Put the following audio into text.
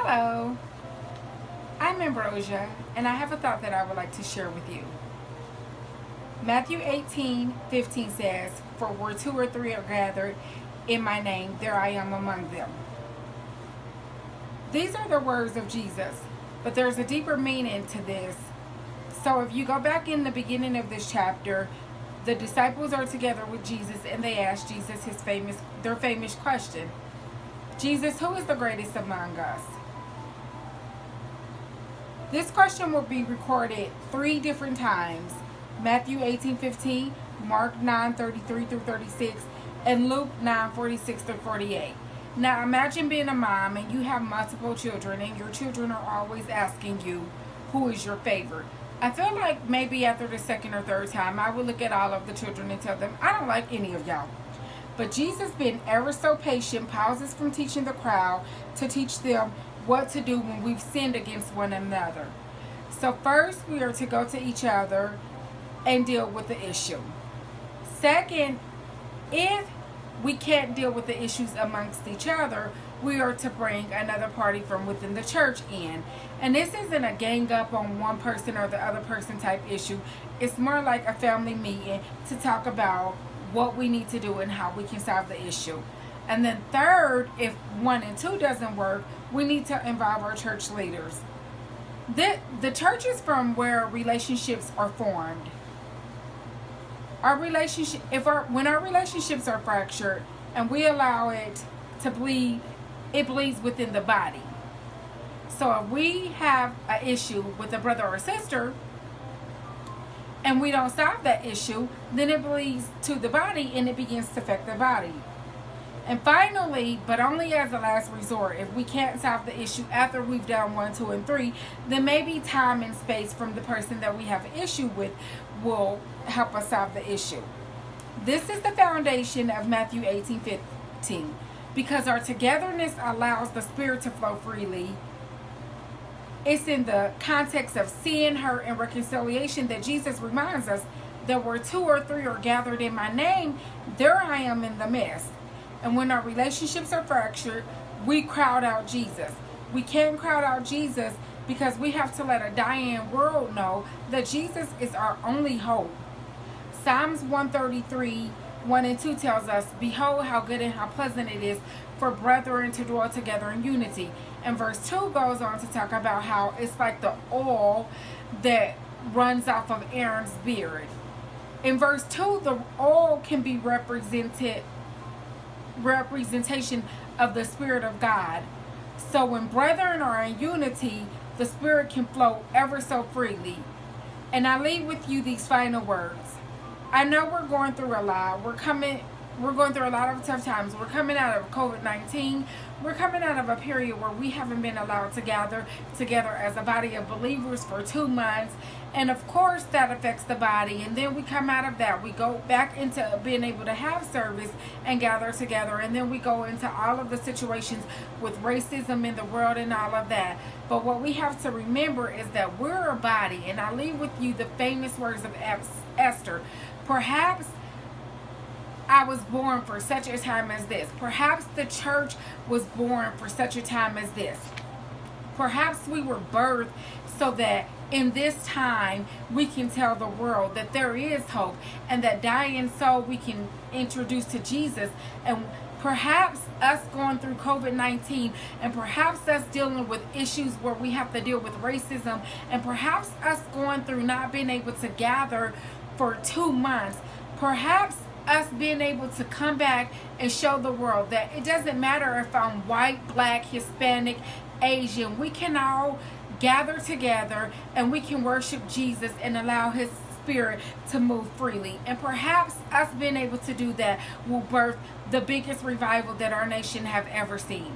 Hello, I'm Ambrosia, and I have a thought that I would like to share with you. Matthew 18:15 says, "For where two or three are gathered in my name, there I am among them." These are the words of Jesus, but there's a deeper meaning to this. So if you go back in the beginning of this chapter, the disciples are together with Jesus and they ask Jesus their famous question. Jesus, who is the greatest among us? This question will be recorded 3 different times. Matthew 18:15, Mark 9:33 through 36, and Luke 9:46 through 48. Now imagine being a mom and you have multiple children and your children are always asking you, who is your favorite? I feel like maybe after the second or third time I would look at all of the children and tell them, I don't like any of y'all. But Jesus, being ever so patient, pauses from teaching the crowd to teach them what to do when we've sinned against one another. So first, we are to go to each other and deal with the issue. Second, if we can't deal with the issues amongst each other, we are to bring another party from within the church in. And this isn't a gang up on one person or the other person type issue. It's more like a family meeting to talk about what we need to do and how we can solve the issue. And then third, if 1 and 2 doesn't work, we need to involve our church leaders. The church is from where relationships are formed. When our relationships are fractured and we allow it to bleed, it bleeds within the body. So if we have an issue with a brother or sister and we don't solve that issue, then it bleeds to the body and it begins to affect the body. And finally, but only as a last resort, if we can't solve the issue after we've done 1, 2, and 3, then maybe time and space from the person that we have an issue with will help us solve the issue. This is the foundation of Matthew 18:15, because our togetherness allows the Spirit to flow freely. It's in the context of sin, hurt, and reconciliation that Jesus reminds us that where 2 or 3 are gathered in my name, there I am in the midst. And when our relationships are fractured, we crowd out Jesus. We can't crowd out Jesus because we have to let a dying world know that Jesus is our only hope. Psalms 133, 1 and 2 tells us, "Behold how good and how pleasant it is for brethren to dwell together in unity." And verse 2 goes on to talk about how it's like the oil that runs off of Aaron's beard. In verse 2, the oil can be representation of the Spirit of God. So when brethren are in unity, the Spirit can flow ever so freely. And I leave with you these final words. I know we're going through a lot. We're going through a lot of tough times. We're coming out of COVID-19. We're coming out of a period where we haven't been allowed to gather together as a body of believers for 2 months. And of course that affects the body. And then we come out of that. We go back into being able to have service and gather together. And then we go into all of the situations with racism in the world and all of that. But what we have to remember is that we're a body. And I leave with you the famous words of Esther. Perhaps I was born for such a time as this. Perhaps the church was born for such a time as this. Perhaps we were birthed so that in this time we can tell the world that there is hope, and that dying soul we can introduce to Jesus. And perhaps us going through COVID-19, and perhaps us dealing with issues where we have to deal with racism, and perhaps us going through not being able to gather for 2 months, perhaps us being able to come back and show the world that it doesn't matter if I'm white, black, Hispanic, Asian, we can all gather together and we can worship Jesus and allow His Spirit to move freely. And perhaps us being able to do that will birth the biggest revival that our nation have ever seen.